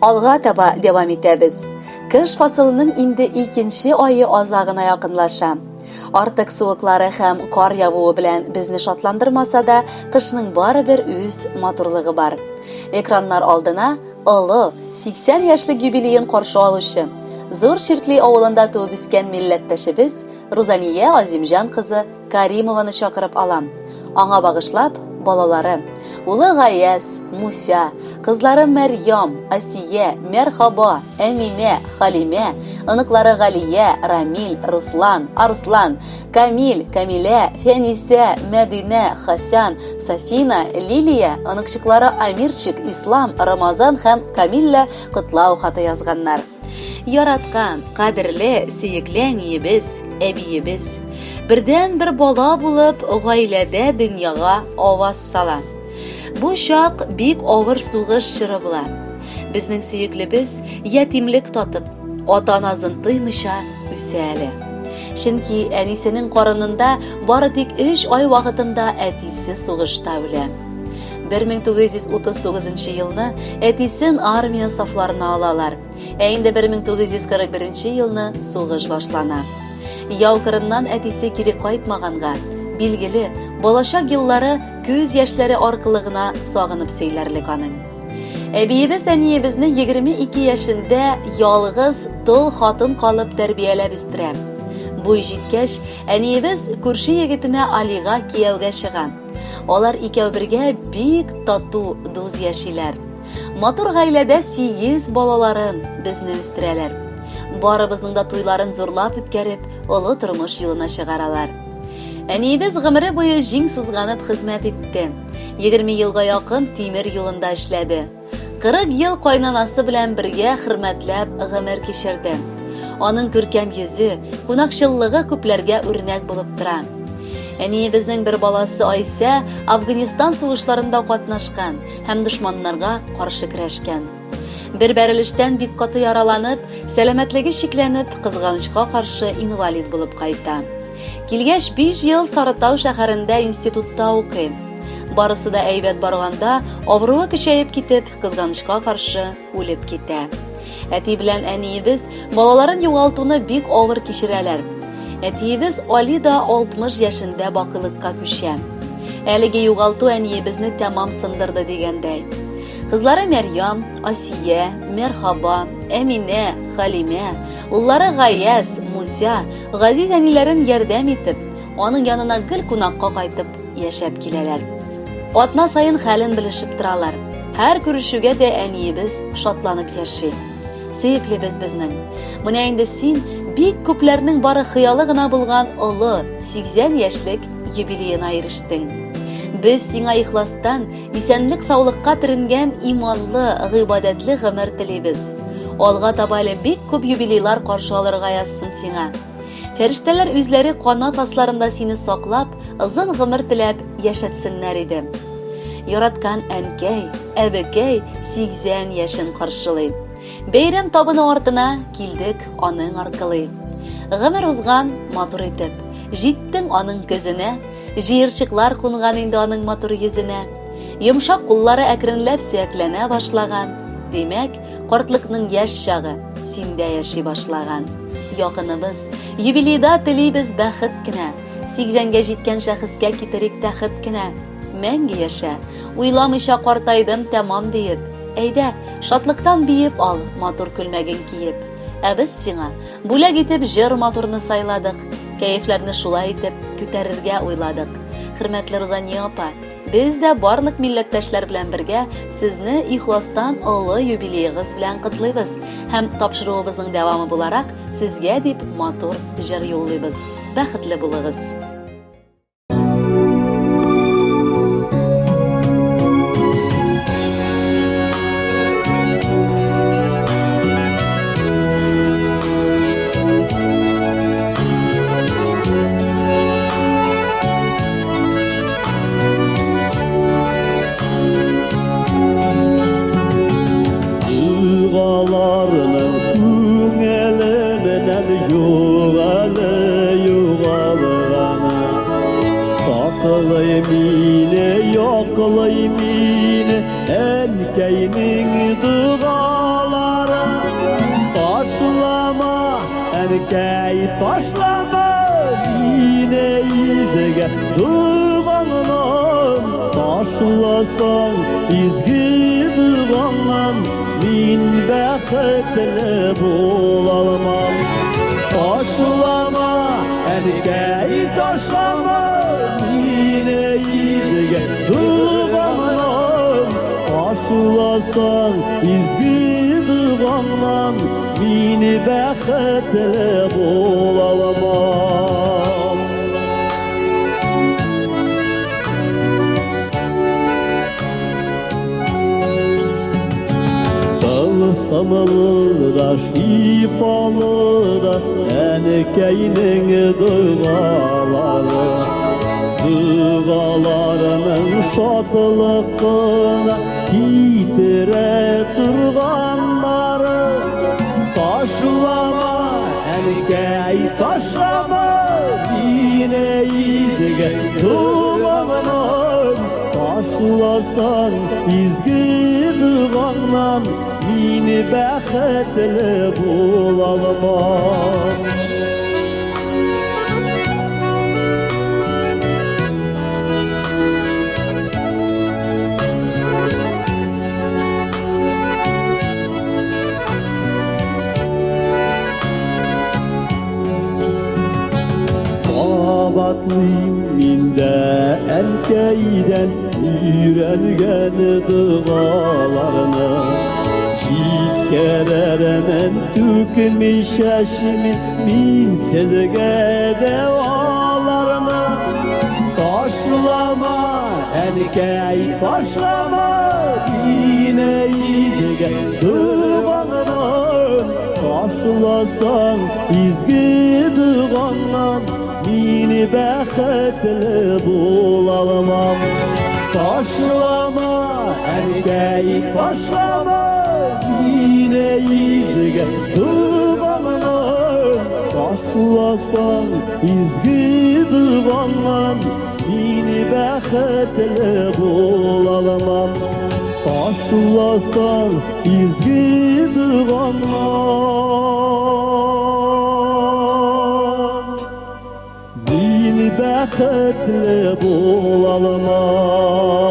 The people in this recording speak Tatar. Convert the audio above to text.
Алга таба devam итәбез. Кыш фасылының инде 2нче айы азагына якынлаша. Артык суыклары һәм кар явуы белән безне шатландырмаса да, кышның барыбер үз матурлыгы бар. Экраннар алдына олы 80 яшьлек юбилейын каршы алучы Зур Ширкли авылында туып үскән милләттәшебез Рузания Азимҗан кызы Каримованы чакырып алам. Аңа багышлап балалары улы Гаяз, Муся, кызлары Мәрьям, Асия, Мәрхаба, Әминә, Халимә, аныклары Галия, Рамил, Руслан, Арслан, Камил, Камилә, Фәнисә, Мәдинә, Хасан, Сафина, Лилия, аныкчыклары Амирчик, Ислам, Рамазан һәм Камилля котлау хаты язганнар. Яраткан, кадерле, сөекле әниебез, әбиебез. Бердән бер бала булып, гаиләдә дөньяга аваз сала. Бу чак бик авыр сугыш чоры була. Безнең сөеклебез ятимлек татып, ата-аназын тоймыйча үсә әле. Чөнки әнисенең карынында бары тик 3 ай вакытында әтисе сугышта үлә. 1939 елны әтисен армия сафларына алалар. Инде 1941 елны сугыш башлана. Яу кырыннан әтисе кире кайтмаганга, билгеле, балачак еллары күз яшьләре аркылы гына сагынып сөйләрлек аның. Әбиебез әниебезне 22 яшендә ялгыз тол хатын калып тәрбияләп үстерә. Бу җиткәч, әниебез күрше егетенә Алига кияүгә чыга. Алар икәү бергә бик тату дуз яшиләр. Матур гаиләдә 8 балаларын безне үстерәләр. Барыбызның да туйларын зурлап үткәреп, олы тормыш юлына чыгаралар. Әниебез гомере буе җиң сызганып хезмәт итте. 20 елга якын тимер юлында эшләде. 40 ел кайнанасы белән бергә хөрмәтләп гомер кичерде. Аның күркәм йөзе, кунакчыллыгы күпләргә үрнәк булып тора. Әниебезнең бер баласы Айсә Афганистан сугышларында катнашкан һәм дошманнарга каршы көрәшкән. Бер бәрелештән бик каты яраланып, сәламәтлеге шикләнеп, кызганычка каршы инвалид булып кайта. Килгәч 5 ел Сарытау шәһәрендә институтта укый. Барысы да әйбәт барганда, авыруы көчәеп китеп, кызганычка каршы үлеп китә. Әти белән әниебез балаларын югалтуны бик авыр кичерәләр. Әтиебез Али да 60 яшендә бакылыкка күчә. Әлеге югалту әниебезне тәмам сындырды дигәндәй. Кызлары Мәрьям, Асия, Мәрхаба, Әминә, Халимә, уллары Гаяз, Муся, Газиз әниләрен ярдәм итеп, аның янына гел кунакка кайтып яшәп киләләр. Атна сайын хәлен белешеп торалар. Һәр күрешүгә дә әниебез шатланып яши. Сөеклебез безнең. Менә инде син бик күпләрнең бары хыялы гына булган олы 80 яшьлек юбилеена ирештең. Без сиңа ихластан, исәнлек саулыкка төренгән иманлы, гыйбадәтле гомер телибез. Алга таба әле бик күп юбилейлар каршы алырга язсын сиңа. Фәрештәләр үзләре канат асларында сине саклап, озын гомер теләп яшәтсеннәр иде. Яраткан әнкәй, әбекәй 80 яшен каршылый. Бәйрәм табыны артына килдек аның аркылы. Гомер узган матур итеп, җиттең аның көзенә, җыерчыклар кунган инде аның матур йөзенә. Йомшак куллары әкренләп сөякләнә башлаган. Димәк, картлыкның яшь чагы синдә яши башлаган. Якыныбыз, юбилейда телибез бәхет кенә. 80гә җиткән шәхескә китерик тәхет кенә. Мәңге яшә, уйламыйча картайдым тәмам диеп. Әйдә, шатлыктан биеп ал, матур күлмәген киеп. Без сиңа бүләк итеп җыр матурны сайладык. Кәефләрне шулай итеп күтәрергә уйладык. Хөрмәтле Рузания апа, без дә барлык милләттәшләр белән бергә сезне ихластан олы юбилейгыз белән котлыйбыз һәм тапшыруыбызның дәвамы буларак сезгә дип матур җыр юллыйбыз. Бәхетле булыгыз. Yoqlayım yine erkeğinin duaları taşlama erkek taşlama yine izge duvandan taşlasan izgi duvandan min bəxtli bulalmam taşlama erkek taşlama yine izge duvandan taşlasan izgi duvandan min bəxtli bulalmam Tılsımlı da şifalı da Enekeynin duaları Dualarının şatlığına Titire durganları Taşlama Enekey taşlama Yine izge duanın Taşlasan izgi duanın Mini bəxtli bulalmam Qabatlıyım mində erkeyden Üyrəngen dualarını Şikərərəmən tükülmüş şəşimin Min tezgə devalarını Taşlama erkek taşlama Yine izge duvandan Taşlasan izgi duvandan Mini bəxtli bulalmam Taşlama erkek taşlama Yine izge duvandan Taşlasan izgi duvandan Mini bəxtli bulalmam Taşlasan izgi duvandan Mini bəxtli bulalmam